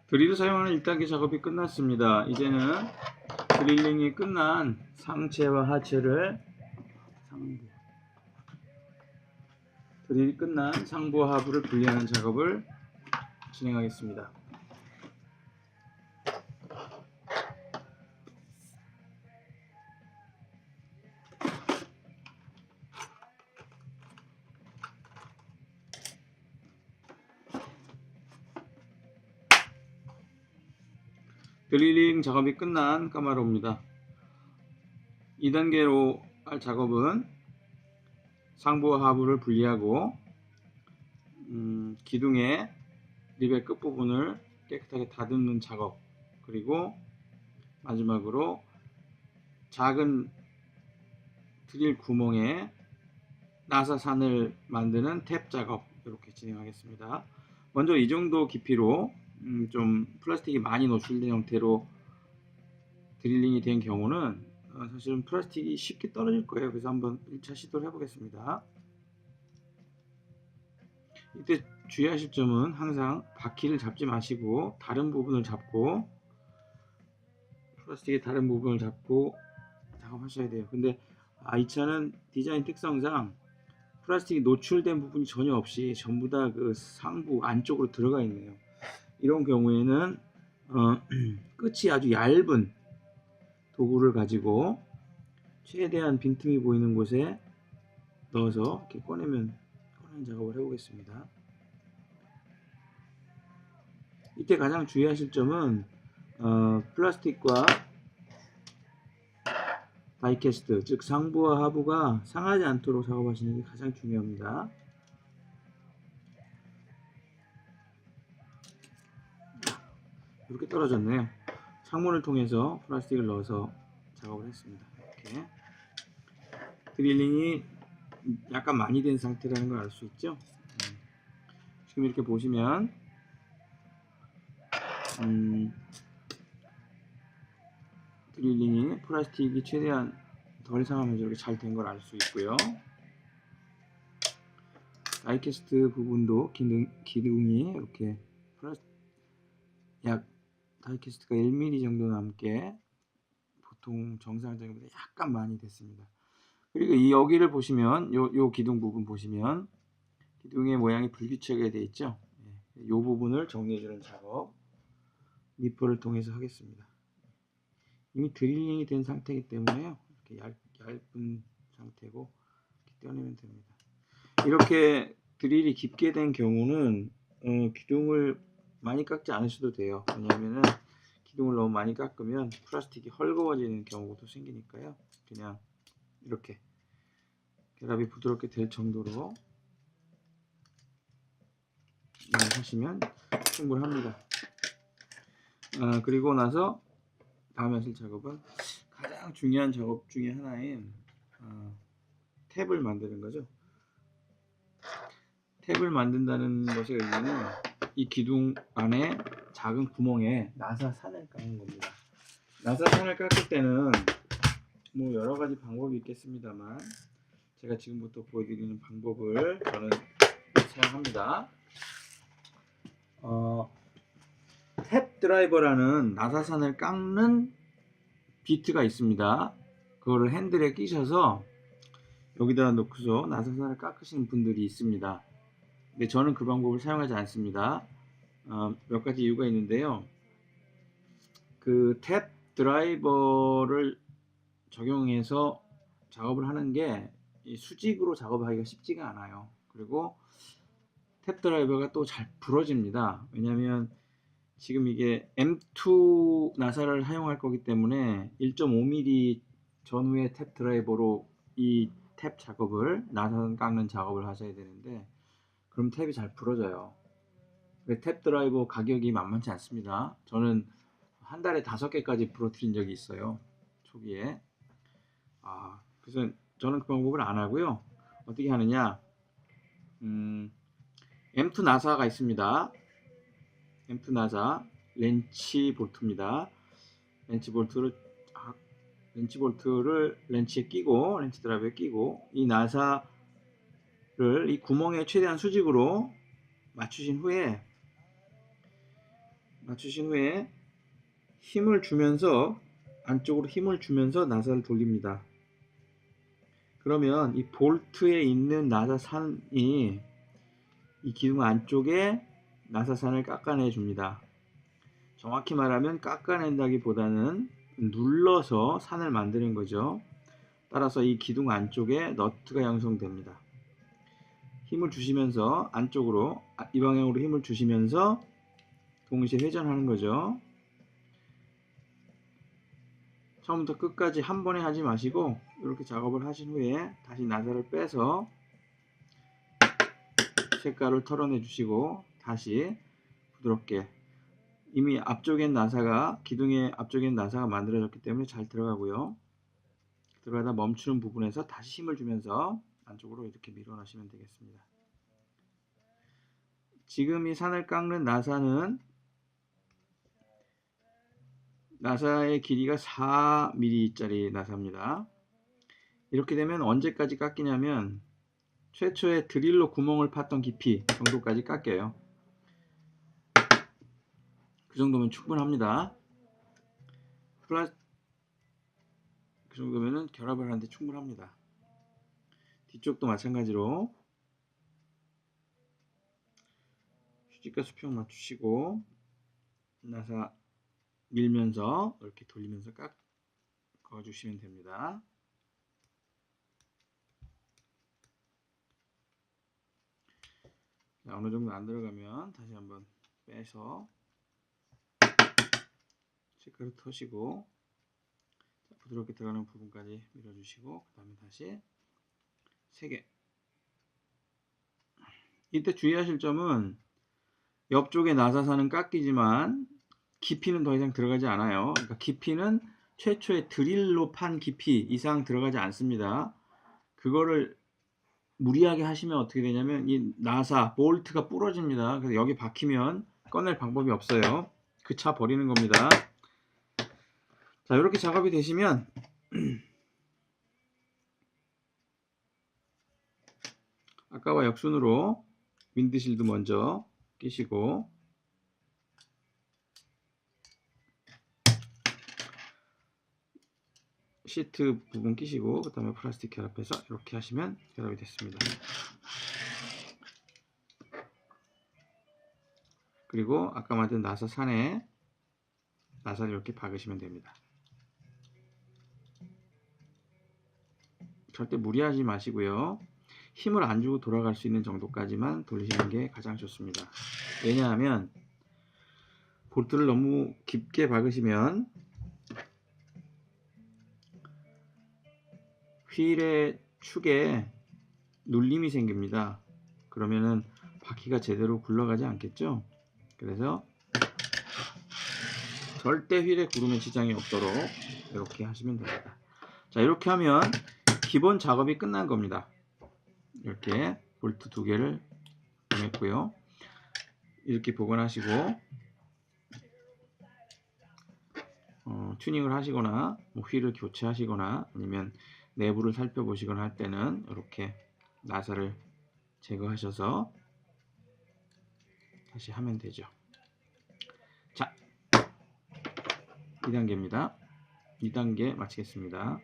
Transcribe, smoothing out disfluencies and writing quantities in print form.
드릴을 사용하는 1단계 작업이 끝났습니다. 이제는 드릴링이 끝난 상체와 하체를 드릴이 끝난 상부와 하부를 분리하는 작업을 진행하겠습니다. 드릴링 작업이 끝난 까마로입니다. 2단계로 할 작업은 상부와 하부를 분리하고 기둥의 립의 끝부분을 깨끗하게 다듬는 작업, 그리고 마지막으로 작은 드릴 구멍에 나사산을 만드는 탭 작업, 이렇게 진행하겠습니다. 먼저 이 정도 깊이로 좀 플라스틱이 많이 노출된 형태로 드릴링이 된 경우는 사실은 플라스틱이 쉽게 떨어질 거예요. 그래서 한번 1차 시도를 해보겠습니다. 이때 주의하실 점은 항상 바퀴를 잡지 마시고 다른 부분을 잡고, 플라스틱의 다른 부분을 잡고 작업하셔야 돼요. 근데 이 차는 디자인 특성상 플라스틱이 노출된 부분이 전혀 없이 전부 다 그 상부 안쪽으로 들어가 있네요. 이런 경우에는 끝이 아주 얇은 도구를 가지고 최대한 빈틈이 보이는 곳에 넣어서 이렇게 꺼내는 작업을 해보겠습니다. 이때 가장 주의하실 점은 플라스틱과 다이캐스트, 즉 상부와 하부가 상하지 않도록 작업하시는 게 가장 중요합니다. 이렇게 떨어졌네요. 창문을 통해서 플라스틱을 넣어서 작업을 했습니다. 이렇게 드릴링이 약간 많이 된 상태라는 걸 알 수 있죠. 지금 이렇게 보시면 드릴링이 플라스틱이 최대한 덜 상하면서 이렇게 잘 된 걸 알 수 있고요. 다이캐스트 부분도 기둥이 이렇게 약 다이캐스트가 1mm 정도 남게 보통 정상적인 보다 약간 많이 됐습니다. 그리고 이 여기를 보시면 요 기둥 부분 보시면 기둥의 모양이 불규칙하게 되어 있죠. 이 부분을 정리해주는 작업 니퍼를 통해서 하겠습니다. 이미 드릴링이 된 상태이기 때문에요. 이렇게 얇은 상태고 이렇게 떼어내면 됩니다. 이렇게 드릴이 깊게 된 경우는 기둥을 많이 깎지 않으셔도 돼요. 왜냐하면 기둥을 너무 많이 깎으면 플라스틱이 헐거워지는 경우도 생기니까요. 그냥 이렇게 결합이 부드럽게 될 정도로 하시면 충분합니다. 그리고 나서 다음에 하실 작업은 가장 중요한 작업 중에 하나인 탭을 만드는 거죠. 탭을 만든다는 것의 의미는 이 기둥 안에 작은 구멍에 나사산을 깎는 겁니다. 나사산을 깎을 때는 뭐 여러 가지 방법이 있겠습니다만 제가 지금부터 보여드리는 방법을 저는 사용합니다. 탭 드라이버라는 나사산을 깎는 비트가 있습니다. 그거를 핸들에 끼셔서 여기다 놓고서 나사산을 깎으시는 분들이 있습니다. 근데 저는 그 방법을 사용하지 않습니다. 몇 가지 이유가 있는데요. 그 탭 드라이버를 적용해서 작업을 하는 게 이 수직으로 작업하기가 쉽지가 않아요. 그리고 탭 드라이버가 또 잘 부러집니다. 왜냐하면 지금 이게 M2 나사를 사용할 거기 때문에 1.5mm 전후의 탭 드라이버로 이 탭 작업을 나사 깎는 작업을 하셔야 되는데 그럼 탭이 잘 부러져요. 탭 드라이버 가격이 만만치 않습니다. 저는 한 달에 5개까지 부러뜨린 적이 있어요. 초기에. 그래서 저는 그 방법을 안 하고요. 어떻게 하느냐, M2 나사가 있습니다. M2 나사 렌치 볼트입니다. 렌치 볼트를 렌치에 끼고, 렌치 드라이브에 끼고, 이 나사를 이 구멍에 최대한 수직으로 맞추신 후에 맞추신 후에 힘을 주면서 안쪽으로 힘을 주면서 나사를 돌립니다. 그러면 이 볼트에 있는 나사산이 이 기둥 안쪽에 나사산을 깎아내 줍니다. 정확히 말하면 깎아낸다기보다는 눌러서 산을 만드는 거죠. 따라서 이 기둥 안쪽에 너트가 형성됩니다. 힘을 주시면서 안쪽으로 이 방향으로 힘을 주시면서 동시에 회전하는 거죠. 처음부터 끝까지 한 번에 하지 마시고 이렇게 작업을 하신 후에 다시 나사를 빼서 색깔을 털어내 주시고 다시 부드럽게, 이미 앞쪽엔 나사가, 기둥의 앞쪽엔 나사가 만들어졌기 때문에 잘 들어가고요. 들어가다 멈추는 부분에서 다시 힘을 주면서 안쪽으로 이렇게 밀어넣으시면 되겠습니다. 지금 이 산을 깎는 나사는 나사의 길이가 4mm 짜리 나사입니다. 이렇게 되면 언제까지 깎이냐면 최초에 드릴로 구멍을 팠던 깊이 정도까지 깎여요. 그 정도면 충분합니다. 그 정도면은 결합을 하는데 충분합니다. 뒤쪽도 마찬가지로 휴지과 수평 맞추시고 나사 밀면서 이렇게 돌리면서 깎아 주시면 됩니다. 자, 어느 정도 안 들어가면 다시 한번 빼서 색깔을 터시고 부드럽게 들어가는 부분까지 밀어주시고 그 다음에 다시 3개. 이때 주의하실 점은 옆쪽에 나사산은 깎이지만 깊이는 더 이상 들어가지 않아요. 그러니까 깊이는 최초에 드릴로 판 깊이 이상 들어가지 않습니다. 그거를 무리하게 하시면 어떻게 되냐면 이 나사 볼트가 부러집니다. 그래서 여기 박히면 꺼낼 방법이 없어요. 그 차 버리는 겁니다. 자, 이렇게 작업이 되시면 아까와 역순으로 윈드실드 먼저 끼시고 시트 부분 끼시고 그 다음에 플라스틱 결합해서 이렇게 하시면 결합이 됐습니다. 그리고 아까 만든 나사산에 나사를 이렇게 박으시면 됩니다. 절대 무리하지 마시고요. 힘을 안 주고 돌아갈 수 있는 정도까지만 돌리시는 게 가장 좋습니다. 왜냐하면 볼트를 너무 깊게 박으시면 휠의 축에 눌림이 생깁니다. 그러면은 바퀴가 제대로 굴러가지 않겠죠. 그래서 절대 휠에 구름에 지장이 없도록 이렇게 하시면 됩니다. 자, 이렇게 하면 기본 작업이 끝난 겁니다. 이렇게 볼트 2개를 보냈고요. 이렇게 보관하시고 튜닝을 하시거나 뭐 휠을 교체하시거나 아니면 내부를 살펴보시거나 할 때는 이렇게 나사를 제거하셔서 다시 하면 되죠. 자, 2단계입니다. 2단계 마치겠습니다.